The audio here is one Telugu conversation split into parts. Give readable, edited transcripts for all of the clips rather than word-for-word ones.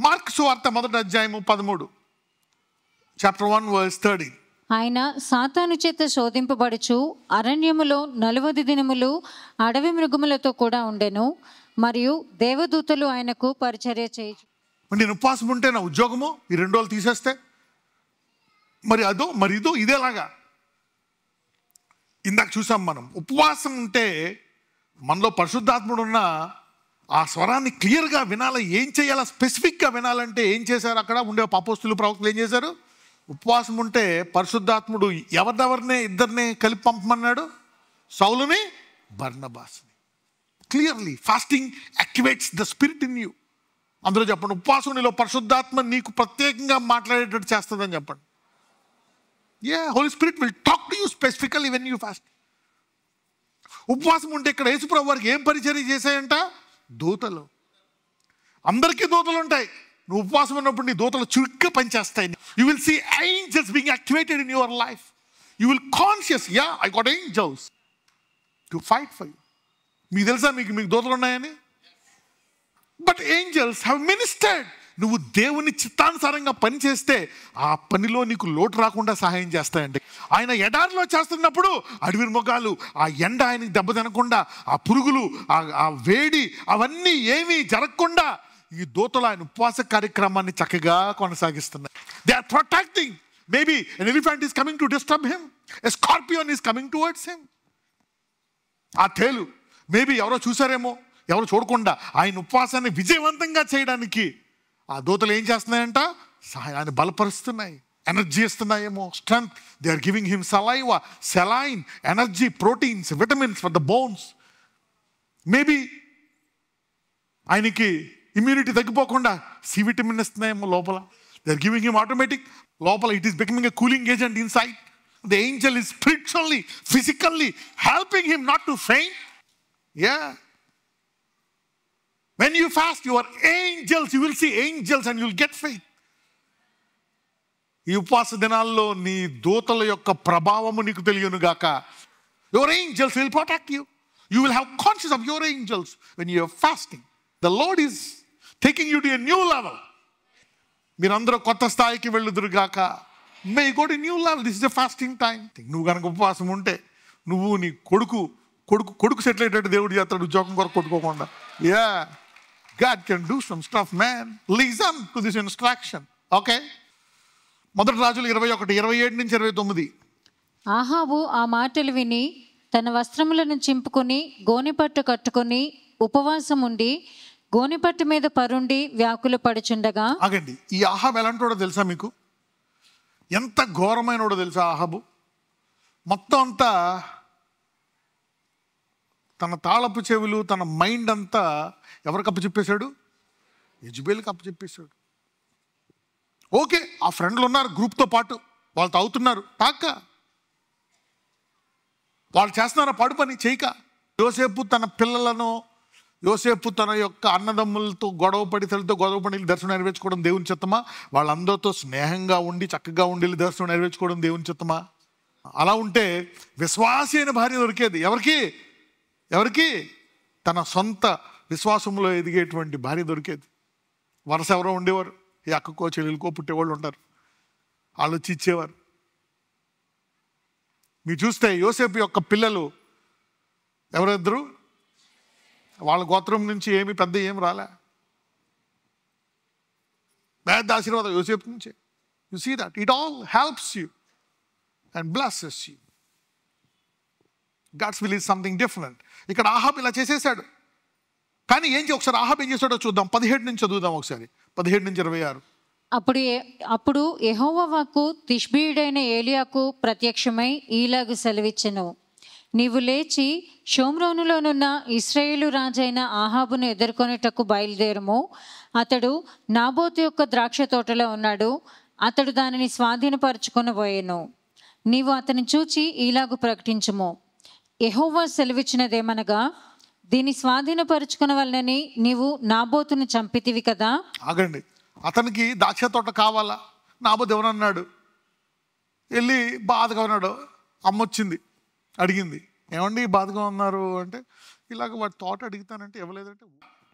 మార్కు సువార్త 1:13, చాప్టర్ 1:13. ఆయన సాతాను చేత శోధింపబడుచు అరణ్యములో 40 దినములు అడవి మృగములతో కూడా ఉండెను, మరియు దేవదూతలు ఆయనకు పరిచర్య చేయు. నేను ఉపవాసం ఉంటే నా ఉద్యోగము ఈ 2 రోజులు తీసేస్తే మరి ఇదో ఇదేలాగా. ఇందాక చూసాం మనం, ఉపవాసం ఉంటే మనలో పరిశుద్ధాత్ముడు ఉన్న ఆ స్వరాన్ని క్లియర్గా వినాలి. ఏం చేయాలా స్పెసిఫిక్గా వినాలంటే ఏం చేశారు? అక్కడ ఉండే అపోస్తులు ప్రవక్తలు ఏం చేశారు? ఉపవాసం ఉంటే పరిశుద్ధాత్ముడు ఎవరినెవరినే ఇద్దరిని కలిపి పంపమన్నాడు, సౌలుని బర్నబాస్ని. Clearly fasting activates the spirit in you. అందులో చెప్పండి, ఉపవాసం నీలో పరిశుద్ధాత్మ నీకు ప్రత్యేకంగా మాట్లాడేటట్టు చేస్తుందని చెప్పండి. Holy Spirit will talk to you specifically when you fast. ఉపవాసం ఉంటే ఇక్కడ యేసుప్రభు వారికి ఏం పరిచర్య చేశాయంట? దూతలు. అందరికీ దూతలు ఉంటాయి. నువ్వు ఉపవాసం ఉన్నప్పుడు నీ దూతలు చురుగ్గా పనిచేస్తాయి. You will see angels being activated in your life. You will conscious, I got angels to fight for you. మీకు తెలుసా మీకు దూతలు ఉన్నాయని? But angels have ministered. నువ్వు దేవుని చిత్తానుసారంగా పని చేస్తే ఆ పనిలో నీకు లోటు రాకుండా సహాయం చేస్తాయండి. ఆయన ఎడారిలో చేస్తున్నప్పుడు అడవి మృగాలు, ఆ ఎండ ఆయనకి దెబ్బ తినకుండా, ఆ పురుగులు, ఆ వేడి అవన్నీ ఏమీ జరగకుండా ఈ దూతలు ఆయన ఉపవాస కార్యక్రమాన్ని చక్కగా కొనసాగిస్తున్నాయి. They are protecting. Maybe an elephant is coming to disturb him. A scorpion is coming towards him. ఆ తేలు మేబీ ఎవరో చూసారేమో, ఎవరు చూడకుండా ఆయన ఉపవాసాన్ని విజయవంతంగా చేయడానికి ఆ దూతలు ఏం చేస్తున్నాయంట? సహాయాన్ని బలపరుస్తున్నాయి, ఎనర్జీ ఇస్తున్నాయేమో, strength. They are giving him saliva, saline, energy, proteins, vitamins for the bones. Maybe ఆయనకి ఇమ్యూనిటీ తగ్గిపోకుండా సి విటమిన్ ఇస్తున్నాయేమో లోపల. They are giving him automatic లోపల. It is becoming a cooling agent inside. The angel is spiritually, physically helping him not to faint. When you fast, you are angels. You will see angels and you will get faith. ఈ ఉపవాస దినాల్లో నీ దూతల యొక్క ప్రభావము నీకు తెలియను గాక. Your angels will protect you. You will have conscious of your angels when you are fasting. The Lord is taking you to a new level. మీరందరూ కొత్త స్థాయికి వెళ్ళుదురు గాక. May you go to a new level. This is a fasting time. నువ్వు కనుక ఉపవాసం ఉంటే నువ్వు నీ కొడుకు సెటిల్ అయ్యేటట్టు దేవుడు చేస్తాడు, ఉద్యోగం కొరకు కొట్టుకోకుండా. God can do some stuff, man. Listen to this instruction. Okay? మొదటి రాజులు 21:27-29. ఆహాబు ఆ మాటలు విని తన వస్త్రములను చింపుకొని గోనెపట్టు కట్టుకొని ఉపవాసం ఉండి గోనెపట్టు మీద పరుండి వ్యాకులు పడుచుండగా. ఆగండి, ఈ ఆహాబు ఎలాంటోడో తెలుసా మీకు? ఎంత ఘోరమైనోడో తెలుసా ఆహాబు? మొత్తం అంతా తన తాళపు చెవులు, తన మైండ్ అంతా ఎవరికి అప్పచెప్పేశాడు? యెజబెల్కి అప్పచెప్పేశాడు. ఓకే, ఆ ఫ్రెండ్లు ఉన్నారు గ్రూప్తో పాటు, వాళ్ళు తాగుతున్నారు, తాక వాళ్ళు చేస్తున్నారా పాడు పని చేయక. యోసేపు తన పిల్లలను, యోసేపు తన యొక్క అన్నదమ్ములతో గొడవపడి దర్శనం నెరవేర్చుకోవడం దేవుని చిత్తమా? వాళ్ళందరితో స్నేహంగా ఉండి చక్కగా ఉండి దర్శనం నెరవేర్చుకోవడం దేవుని చిత్తమా? అలా ఉంటే విశ్వాసి అయిన భార్య దొరికేది ఎవరికి? తన సొంత విశ్వాసంలో ఎదిగేటువంటి భార్య దొరికేది. వరుస ఎవరో ఉండేవారు, ఈ అక్కకో చెల్లెలకో పుట్టేవాళ్ళు ఉంటారు, వాళ్ళు వచ్చి ఇచ్చేవారు. మీరు చూస్తే యోసేపు యొక్క పిల్లలు ఎవరిద్దరు? వాళ్ళ గోత్రం నుంచి ఏమి రాలే. పెద్ద ఆశీర్వాదం యోసేపు నుంచే. You see that it all helps you and blesses you. God's will is something different. ఇక్కడ ఆహాబ్ ఇలా చేసేసాడు. కానీ ఒకసారి ఆహాబ్ ఏం చేశాడో చూద్దాం. 17 నుంచి చదువుదాం ఒకసారి, 17-26. అప్పుడు యెహోవా వాక్కు తిష్బీయుడైన ఏలియాకు ప్రత్యక్షమై ఈలాగు సెలవిచ్చెను. నీవు లేచి షోమ్రోనులోనున్న ఇశ్రాయేలు రాజైన ఆహాబును ఎదుర్కొనేటకు బయలుదేరము. అతడు నాబోతు యొక్క ద్రాక్ష తోటలో ఉన్నాడు. అతడు దానిని స్వాధీనపరచుకొనబోయెను. నీవు అతని చూచి ఈలాగు ప్రకటించుము. యెహోవా సెలవిచ్చినదేమనగా, దీన్ని స్వాధీనపరుచుకునవలనని నీవు నాబోతును చంపితివి కదా. ఆగండి, అతనికి ద్రాక్ష తోట కావాలా? నాబోతు ఎవరన్నాడు? వెళ్ళి బాధగా ఉన్నాడు. అమ్మ వచ్చింది, అడిగింది, ఏమండి బాధగా ఉన్నారు అంటే, ఇలాగ వాడి తోట అడుగుతానంటే ఇవ్వలేదంటే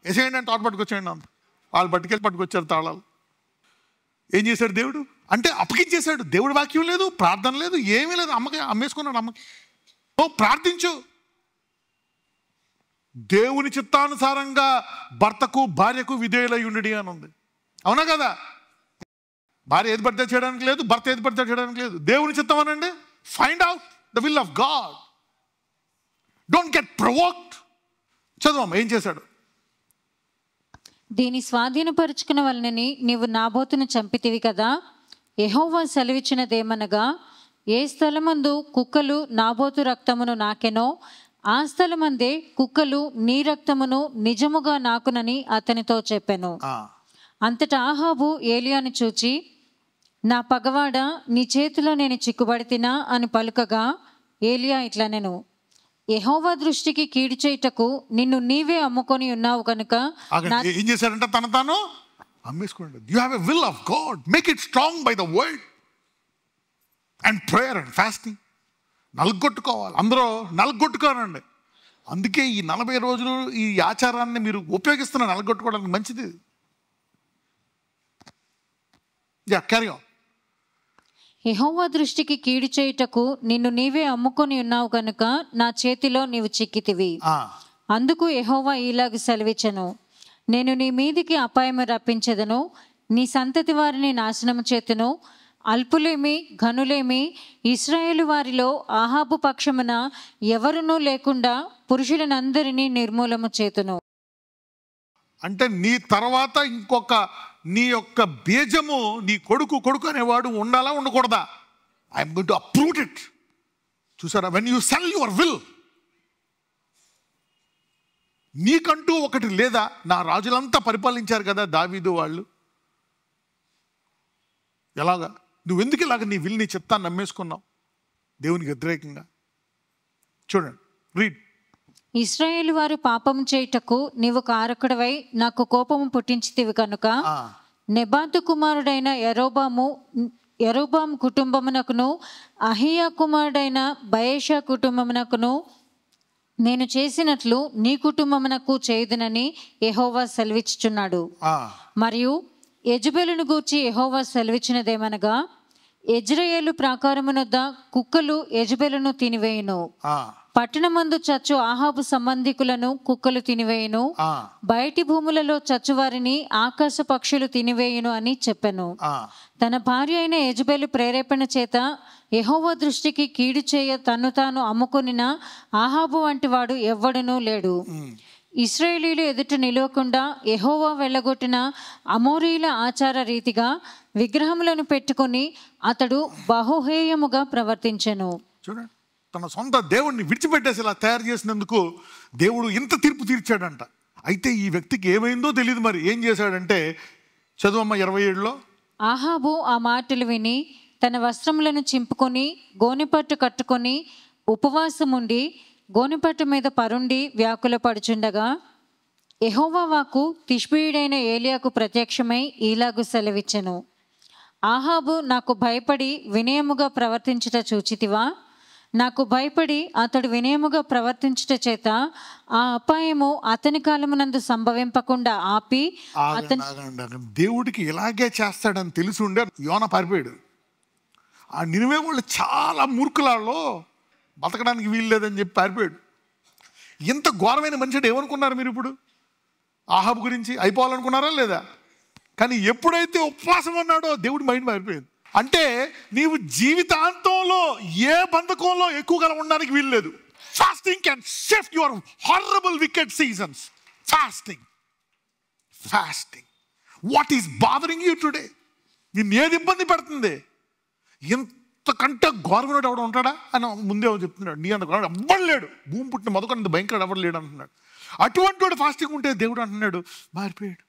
వేసేయండి అని తోట పట్టుకొచ్చేయండి అంత. వాళ్ళు పట్టుకొచ్చారు తాళాలు. ఏం చేశాడు దేవుడు అంటే అప్పగించేశాడు. దేవుడి వాక్యం లేదు, ప్రార్థన లేదు, ఏమీ లేదు. అమ్మేసుకున్నాడు. అమ్మకి ప్రార్థించు. దేవుని చిత్తానుసారంగా భర్తకు భార్యకు విధేయులై ఉండి అని ఉంది. అవునా కదా? భార్య ఏది పడితే చేయడానికి లేదు, భర్త ఏది పడితే చేయడానికి లేదు. దేవుని చిత్తం అనండి. Find out the will of God. Don't get provoked. చదువు ఏం చేశాడు. దీని స్వాధీనపరుచుకున్న వలనని నీవు నాబోతును చంపితివి కదా. యెహోవా సెలవిచ్చినదేమనగా, ఏ స్థలమందు కుక్కలు నాబోతు రక్తమును నాకెనో ఆ స్థలమందే కుక్కలు నీ రక్తమును నిజముగా నాకునని అతనితో చెప్పెను. అంతటా ఆహాబు ఏలియాను చూచి, నా పగవాడ, నీ చేతిలో నేను చిక్కుబడితినా అని పలుకగా, ఏలియా ఇట్లనెను, యెహోవా దృష్టికి కీడు చేయుటకు నిన్ను నీవే అమ్ముకొని ఉన్నావు కనుక. ఏం చేశారంటే తాను అమ్మేసుకోండి. You have a will of God. Make it strong by the word and prayer and fasting. నలుగొట్టుకోవాలి. అందరూ నలుగొట్టుకోనండి. అందుకే ఈ 40 రోజులు ఈ ఆచారాన్ని మీరు ఉపయోగిస్తున్న నలుగొట్టుకోవడానికి మంచిది. Carry on. యెహోవా దృష్టికి కీడు చేయుటకు నిన్ను నీవే అమ్ముకొని ఉన్నావు కనుక నా చేతిలో నీవు చిక్కితివి. అందుకు యెహోవా ఈలాగు సెలవిచ్చెను, నేను నీ మీదికి అపాయము రప్పించెదను, నీ సంతతి వారిని నాశనము చేతును. అల్పులేమి ఘనులేమి ఇశ్రాయేలు వారిలో ఆహాబు పక్షమున ఎవరునూ లేకుండా పురుషులనందరినీ నిర్మూలము చేతును. అంటే నీ తర్వాత ఇంకొక నీ యొక్క బీజము, నీ కొడుకు అనేవాడు ఉండాలా ఉండకూడదా? I'm going to approve it. చూసారా? When you sell your will. నీకంటూ ఒకటి లేదా? నా రాజులంతా పరిపాలించారు కదా దావీదు వాళ్ళు. ఎలాగా? నువ్వెందుకు ఇలాగ నీ విల్, నీ చిత్తాన్ని నమ్మేసుకున్నావు దేవునికి వ్యతిరేకంగా? చూడండి, రీడ్. ఇశ్రాయేలు వారు పాపము చేయుటకు నీవు కారకుడవై నాకు కోపము పుట్టించితివి కనుక నెబాతు కుమారుడైన యరొబాము కుటుంబమునకును అహియా కుమారుడైన బయెషా కుటుంబమునకును నేను చేసినట్లు నీ కుటుంబమునకు చేయుదునని యెహోవా సెలవిచ్చుచున్నాడు. మరియు యెజెబెలును గూర్చి యెహోవా సెలవిచ్చినదేమనగా, యెజ్రెయేలు ప్రాకారమునొద్ద కుక్కలు యెజెబెలును తినివేయును, పట్టణమందు చచ్చు ఆహాబు సంబంధికులను కుక్కలు తినివేయును, బయటి భూములలో చచ్చువారిని ఆకాశ పక్షులు తినివేయును అని చెప్పెను. తన భార్య అయిన యెజెబెలు ప్రేరేపణ చేత యెహోవా దృష్టికి కీడు చేయ తన్ను తాను అమ్ముకొనిన ఆహాబు వంటి వాడు ఎవ్వడునూ లేడు. ఇశ్రాయేలీయులు ఎదుట నిలవకుండా యెహోవా వెళ్ళగొట్టిన అమోరీల ఆచార రీతిగా విగ్రహములను పెట్టుకొని అతడు బహుహేయముగా ప్రవర్తించెను. చూడండి, తన సొంత దేవుడిని విడిచిపెట్టేసి ఇలా తయారు చేసినందుకు దేవుడు ఇంత తీర్పు తీర్చాడంట. అయితే ఈ వ్యక్తికి ఏమైందో తెలియదు. మరి ఏం చేశాడంటే, చదువమ్మ 27లో. ఆహాబు ఆ మాటలు విని తన వస్త్రములను చింపుకొని గోనెపట్టు కట్టుకొని ఉపవాసముండి గోనెపట్టు మీద పరుండి వ్యాకులపడుచుండగా యెహోవా వాక్కు తిష్బీయుడైన ఏలియాకు ప్రత్యక్షమై ఈలాగు సెలవిచ్చెను, ఆహాబు నాకు భయపడి వినయముగా ప్రవర్తించుట చూచితివా? నాకు భయపడి అతడు వినయముగా ప్రవర్తించుట చేత ఆ అపాయము అతని కాలమునందు సంభవింపకుండా ఆపి దేవుడికి ఇలాగే చేస్తాడని తెలిసి ఉండే యోనా పారిపోయాడు. ఆ నినివే వాళ్ళు చాలా మూర్ఖులలో బతకడానికి వీలు లేదని చెప్పి పారిపోయాడు. ఇంత ఘోరమైన మనిషి ఏమనుకున్నారు మీరు ఇప్పుడు ఆహాబు గురించి? అయిపోవాలనుకున్నారా లేదా? కానీ ఎప్పుడైతే ఉపవాసం అన్నాడో దేవుడి మైండ్ మారిపోయింది. అంటే నీవు జీవితాంతంలో ఏ బంధకంలో ఎక్కువగా ఉండడానికి వీలు లేదు. Fasting can shift your horrible wicket seasons. Fasting what is bothering you today? నిన్ను ఏది ఇబ్బంది పెడుతుంది? ఇంతకంటే ఘోరమైన ఎవడు ఉంటాడా అని ముందే చెప్తున్నాడు. నీ అంత ఘోరం ఎవ్వడు లేడు, భూమి పుట్టిన మొదకంత భయంకర ఎవడు లేడు అంటున్నాడు. అటువంటి వాడు ఫాస్టింగ్ ఉంటే దేవుడు అంటున్నాడు మారిపోయాడు.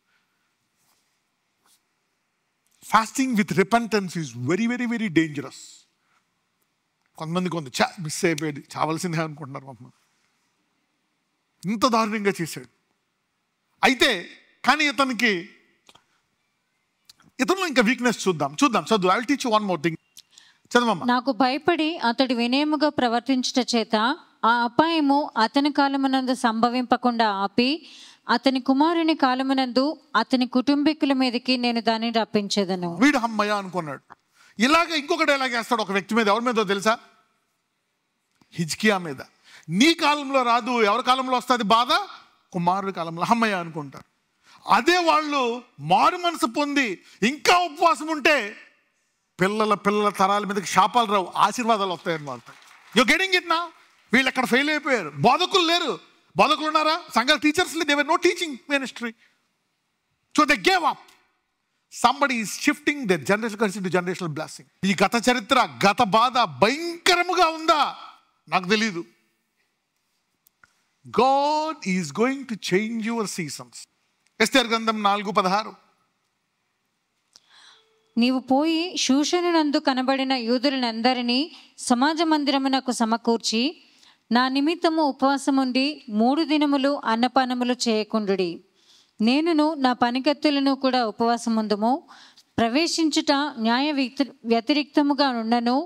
Fasting with repentance is very very very dangerous. కొంతమంది మిస్ అయిపోయేది చావాల్సిందే అనుకుంటున్నారు. కొంతమంది ఇంత దారుణంగా చేశాడు. అయితే కానీ ఇతను ఇంకా వీక్నెస్ చూద్దాం. చదువు. I will teach you one more thing. చదవమ్మా. నాకు భయపడి అతడు వినయముగా ప్రవర్తించుట చేత ఆ అపాయము అతని కాలమునందు సంభవింపకుండా ఆపి అతని కుమారుని కాలమునందు అతని కుటుంబీకుల మీదకి నేను దానిని రప్పించేదను. వీడు అమ్మయ్య అనుకున్నాడు. ఇలాగ ఇంకొక డైలాగ్ వేస్తాడు ఒక వ్యక్తి మీద. ఎవరి మీదో తెలుసా? హిజ్కియా మీద. నీ కాలంలో రాదు, ఎవరి కాలంలో వస్తుంది బాధ? కుమారుడి కాలంలో. అమ్మయ్య అనుకుంటారు. అదే వాళ్ళు మారు మనసు పొంది ఇంకా ఉపవాసం ఉంటే పిల్లల తరాల మీదకి శాపాలు రావు, ఆశీర్వాదాలు వస్తాయన్నమాట. యు గెటింగ్ ఇట్ నా? వీళ్ళు ఎక్కడ ఫెయిల్ అయిపోయారు. బోధకులు లేరు. బోధకులు ఉన్నారా? సంఘ టీచర్స్ లేరు. They were no teaching ministry. So they gave up. Somebody is shifting the generation curse into generational blessing. ఈ గత చరిత్ర, గత బాధ భయంకరముగా ఉందా? నాకు తెలీదు. God is going to change your seasons. ఎస్తేరు గ్రంథం 4:16. నీవు పోయి షూషనునందు కనబడిన యూదులనందరినీ సమాజ మందిరమునకు సమకూర్చి నా నిమిత్తము ఉపవాసముండి 3 దినములు అన్నపానములు చేయకుండుడి. నేనును నా పనికత్తులను కూడా ఉపవాసముందుము. ప్రవేశించుట న్యాయ వ్యతిరిక్తముగా ఉండను.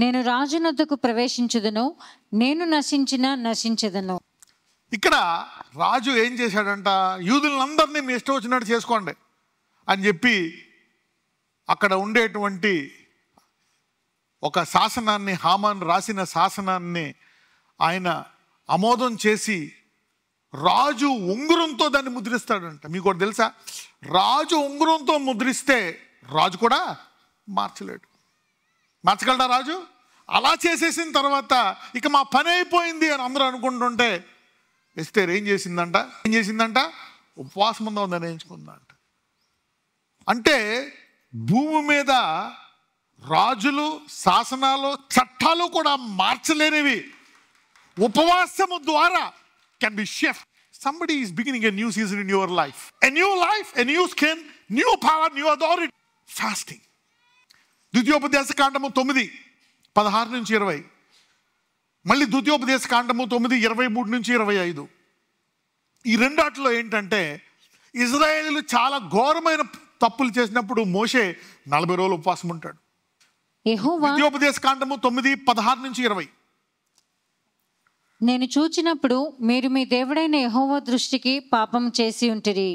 నేను రాజునొద్దకు ప్రవేశించుదును. నేను నశించెదను. ఇక్కడ రాజు ఏం చేశాడంట? యూదులందరినీ మీ ఇష్టం వచ్చినట్టు చేసుకోండి అని చెప్పి అక్కడ ఉండేటువంటి ఒక శాసనాన్ని, హామాన్ రాసిన శాసనాన్ని ఆయన ఆమోదం చేసి రాజు ఉంగరంతో దాన్ని ముద్రిస్తాడంట. మీకు ఒకటి తెలుసా? రాజు ఉంగరంతో ముద్రిస్తే రాజు కూడా మార్చలేడు. మార్చగలడా రాజు? అలా చేసేసిన తర్వాత ఇక మా పని అయిపోయింది అని అందరూ అనుకుంటుంటే ఎస్తేర్ ఏం చేసిందంట? ఉపవాసం ఉందా నిర్ణయించుకుందంట. అంటే భూమి మీద రాజులు, శాసనాలు, చట్టాలు కూడా మార్చలేనివి ఉపవాసము ద్వారా can be shift. Somebody is beginning a new season in your life. A new life, a new skin, new power, new authority. Fasting. ద్వితీయోపదేశ కాండము 9:16-20. మళ్ళీ ద్వితీయోపదేశ కాండము 9:23-25. ఈ రెండాట్లో ఏంటంటే ఇజ్రాయేలీలు చాలా ఘోరమైన తప్పులు చేసినప్పుడు మోషే 40 రోజులు ఉపవాసం ఉంటాడు. ద్వితీయోపదేశ కాండము 9:16-20. నేను చూచినప్పుడు మీరు మీ దేవుడైన యెహోవా దృష్టికి పాపం చేసి ఉంటిరి.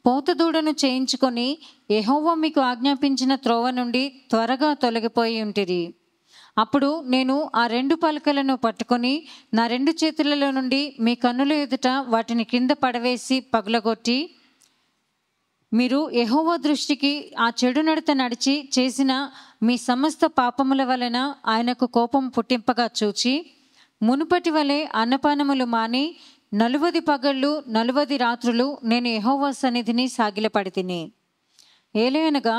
పోతదూడను చేయించుకొని యెహోవా మీకు ఆజ్ఞాపించిన త్రోవ నుండి త్వరగా తొలగిపోయి ఉంటిరి. అప్పుడు నేను ఆ 2 పలకలను పట్టుకొని నా 2 చేతులలో నుండి మీ కన్నుల ఎదుట వాటిని కింద పడవేసి పగులగొట్టి, మీరు యెహోవా దృష్టికి ఆ చెడు నడత నడిచి చేసిన మీ సమస్త పాపముల వలన ఆయనకు కోపం పుట్టింపగా చూచి మునుపటి వలె అన్నపానములు మాని 40 పగళ్ళు 40 రాత్రులు నేను యెహోవా సన్నిధిని సాగిలపడితిని. ఏలయనగా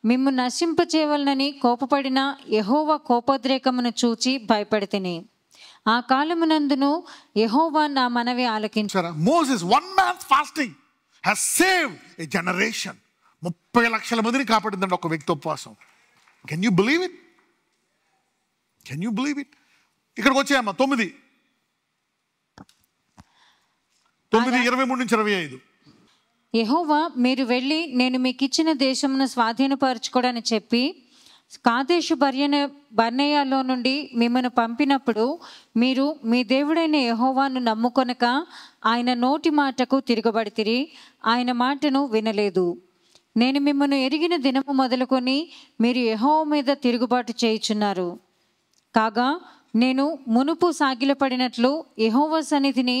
మిమ్ము నశింపచేయవలనని కోపపడిన యెహోవా కోపోద్రేకమును చూచి భయపడితిని. ఆ కాలమునందును యెహోవా నా మనవి ఆలకించారు. Moses one man's fasting has saved a generation. 30 లక్షల మందిని కాపాడిందండి ఒక వ్యక్తి ఉపవాసం. Can you believe it? ఇక్కడికి వచ్చాయమ్మా 9:23-25. యెహోవా మీరు వెళ్ళి నేను మీకు ఇచ్చిన దేశమును స్వాధీనపరచుకోడని చెప్పి కాదేషు బర్నేయాలో నుండి మిమ్మల్ని పంపినప్పుడు మీరు మీ దేవుడైన యెహోవాను నమ్ముకొనక ఆయన నోటి మాటకు తిరగబడితిరి. ఆయన మాటను వినలేదు. నేను మిమ్మల్ని ఎరిగిన దినము మొదలుకొని మీరు యెహోవా మీద తిరుగుబాటు చేయుచున్నారు. కాగా నేను మునుపు సాగిలపడినట్లు యెహోవా సన్నిధిని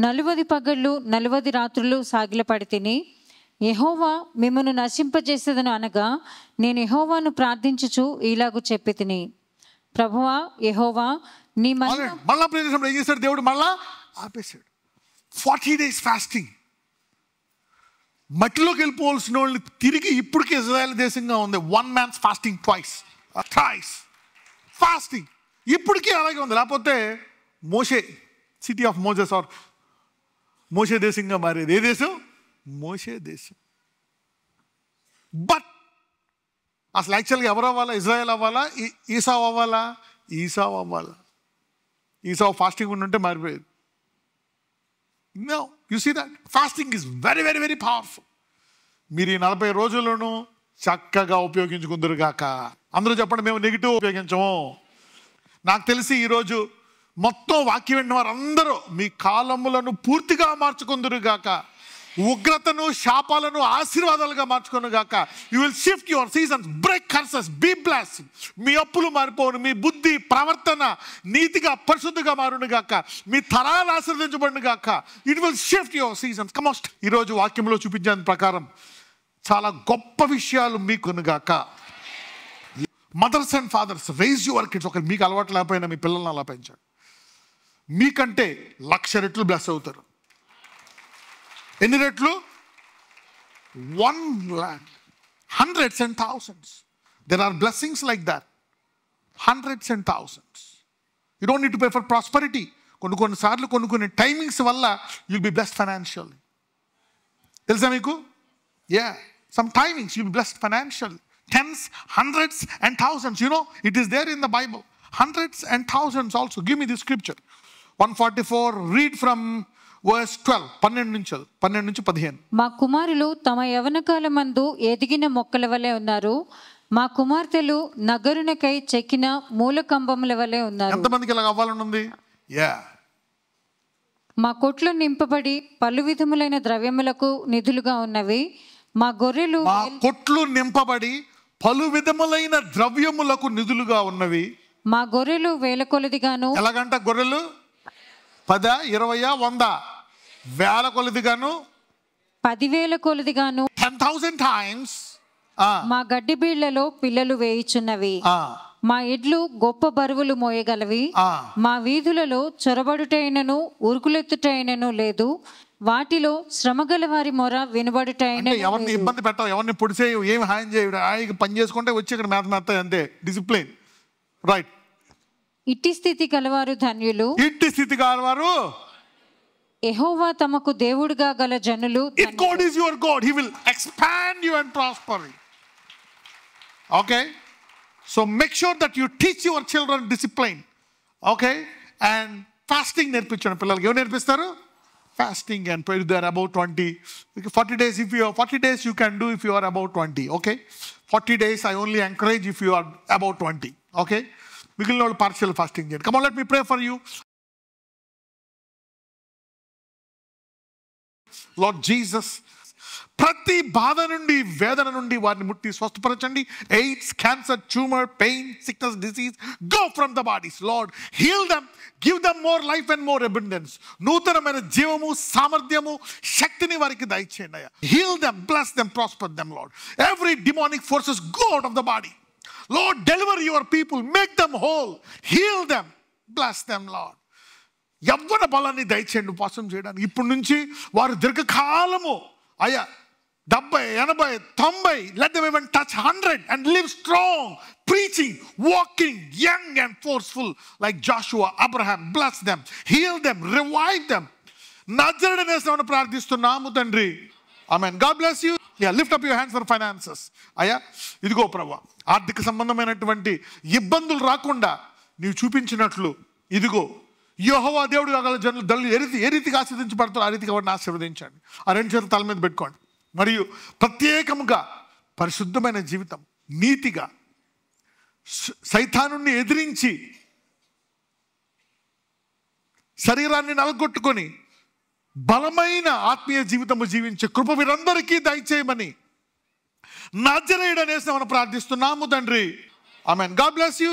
40 పగళ్ళు 40 రాత్రులు సాగిలపడితిని. యెహోవా మిమ్మను నశింపజేసేదను అనగా నేను యెహోవాను ప్రార్థించుచు ఇలాగు చెప్పి తిని, ప్రభువా యెహోవా నీ మళ్ళా ఏం చేశాడు దేవుడు? మళ్ళా ఆపేశాడు. 40 days ఫాస్టింగ్. మట్టిలోకి వెళ్ళిపోవాల్సిన వాళ్ళు తిరిగి ఇప్పటికే ఇజ్రాయెల్ దేశంగా ఉంది. 1 man's ఫాస్టింగ్ ట్వైస్ ఫాస్టింగ్ ఇప్పటికీ అలాగే ఉంది. లేకపోతే మోషే సిటీ ఆఫ్ మోజెస్ ఆర్ మోషే దేశంగా మారేది. ఏ దేశం? మోషే దేశం. బట్ అసలు యాక్చువల్గా ఎవరు అవ్వాలా? ఇజ్రాయెల్ అవ్వాలా? ఈసావ్ అవ్వాలా? ఈసావ్ అవ్వాలా? ఈసావ్ ఫాస్టింగ్ ఉంటే మారిపోయేది. No, you see that fasting is very very very powerful. మీరు ఈ 40 రోజులను చక్కగా ఉపయోగించుకుందరుగాక. అందరూ చెప్పండి, మేము నెగిటివ్ ఉపయోగించము. నాకు తెలిసి ఈరోజు మొత్తం వాక్యం విన్న వారందరూ మీ కాలములను పూర్తిగా మార్చుకుందరుగాక. ఉగ్రతను శాపాలను ఆశీర్వాదాలుగా మార్చుకోను గాక. You will shift your seasons, break curses, be blessed. మీ అప్పులు మారిపోను, మీ బుద్ధి ప్రవర్తన నీతిగా పరిశుద్ధిగా మారును గాక, మీ తరాలు ఆశీర్వదించబడును గాక. It will shift your seasons. కమోస్ట్ ఈరోజు వాక్యంలో చూపించిన ప్రకారం చాలా గొప్ప విషయాలు మీకును గాక. Mothers and fathers, raise your kids. ఒక మీకు అలవాటు లేకపోయినా మీ పిల్లల్ని అలా పెంచండి. మీకంటే 1,00,000 రెట్లు బ్లెస్ అవుతారు. ఎన్ని రెట్లు? 1,00,000. Hundreds and thousands. There are blessings like that. Hundreds and thousands. You don't need to pay for prosperity. కొన్నిసార్లు కొన్ని టైమింగ్స్ వల్ల you'll be blessed financially. తెలుసా మీకు? Yeah. Some timings you'll be blessed financially. Tens, hundreds and thousands. You know, it is there in the Bible. Hundreds and thousands also. Give me the scripture. 144, read from verse 12. 12 నుంచి 15. మా కుమారులు తమ యవన కాలమందు ఎదిగిన మొక్కల వలె ఉన్నారు. మా కుమార్తెలు నగరునకై చెక్కిన మూలకంబముల వలె ఉన్నారు. ఎంతమందికి ఇలా అవ్వాలని ఉంది? యా. మా కొట్లు నింపబడి పలు విధములైన ద్రవ్యములకు నిధులుగా ఉన్నవి. మా గొర్రెలు మా కొట్లు నింపబడి పలు విధములైన ద్రవ్యములకు నిధులుగా ఉన్నవి. మా గొర్రెలు వేల కొలదిగాను. ఎలాగంట? గొర్రెలు 10, 20, 100 వేల కొలదిగాను, 10,000 కొలదిగాను, 10,000 times. మా గడ్డి బీళ్లలో పిల్లలు వేయిచున్నవి. మా ఎడ్లు గొప్ప బరువులు మోయగలవి. మా వీధులలో చొరబడుటైనను ఉరుకులెత్తుటైనను లేదు. వాటిలో శ్రమగల వారి మొర వినబడుటైన. ఎవరిని ఇబ్బంది పెట్టవు, ఎవరిని పొడిసేయవు, ఏమి హాయం చేయడు. ఆయన పని చేసుకుంటే వచ్చి ఇక్కడ మేత అంతే. డిసిప్లిన్. రైట్. ఇట్టి స్థితి కలవారు ధన్యులు. ఇట్టి స్థితి కలవారు. యెహోవా తమకు దేవుడుగా గల జనులు. If God is your God, He will expand you and prosper you. Okay? So make sure that you teach your children discipline. Okay? And fasting నేర్పించండి పిల్లలకి. ఎవరు నేర్పిస్తారు? Fasting and prayer. They are about 20. 40 days if you are 40 days you can do if you are about 20. Okay? 40 days I only encourage if you are about 20. Okay? మిగిలిన వాళ్ళు పార్షియల్ ఫాస్టింగ్ చేయండి. Come on, let me pray for you. Lord Jesus, ప్రతి బాధ నుండి వేదన నుండి వారిని ముట్టి స్వస్థపరచండి. AIDS, cancer, tumour, pain, sickness, disease go from the bodies. Lord, heal them, give them more life and more abundance. నూతనమైన జీవము, సామర్థ్యము, శక్తిని వారికి దయచేయండి అయ్యా. Heal them, bless them, prosper them, Lord. Every demonic forces go out of the body. Lord, deliver your people, make them whole, heal them, bless them, Lord. యవ్వన బలాన్ని దయచేయండి ఉపవాసం చేయడానికి. ఇప్పటి నుంచి వారు దీర్ఘకాలము అయ్యా 70, 80, 90, let them even touch 100 and live strong, preaching, walking, young and forceful like Joshua, Abraham. Bless them, heal them, revive them. నజరేయుడైన యేసునామమున ప్రార్థిస్తున్నాము తండ్రి. Amen. God bless you. Yeah, lift up your hands for finances. అయ్యా ఇదిగో ప్రభువా, ఆర్థిక సంబంధమైనటువంటి ఇబ్బందులు రాకుండా నీవు చూపించినట్లు ఇదిగో యెహోవా దేవుడు గల జనులు ఏ రీతిగా ఆశీర్వదించబడతారో ఆ రీతిగా వారిని ఆశీర్వదించండి. ఆ 2 చేతుల తల మీద పెట్టుకోండి. మరియు ప్రత్యేకముగా పరిశుద్ధమైన జీవితం, నీతిగా సైతానుని ఎదిరించి శరీరాన్ని నలగొట్టుకొని బలమైన ఆత్మీయ జీవితము జీవించే కృప వీరందరికీ దయచేయమని నజరేయుడైన యేసునామమున ప్రార్థిస్తున్నాము తండ్రి. ఆమేన్. God bless you.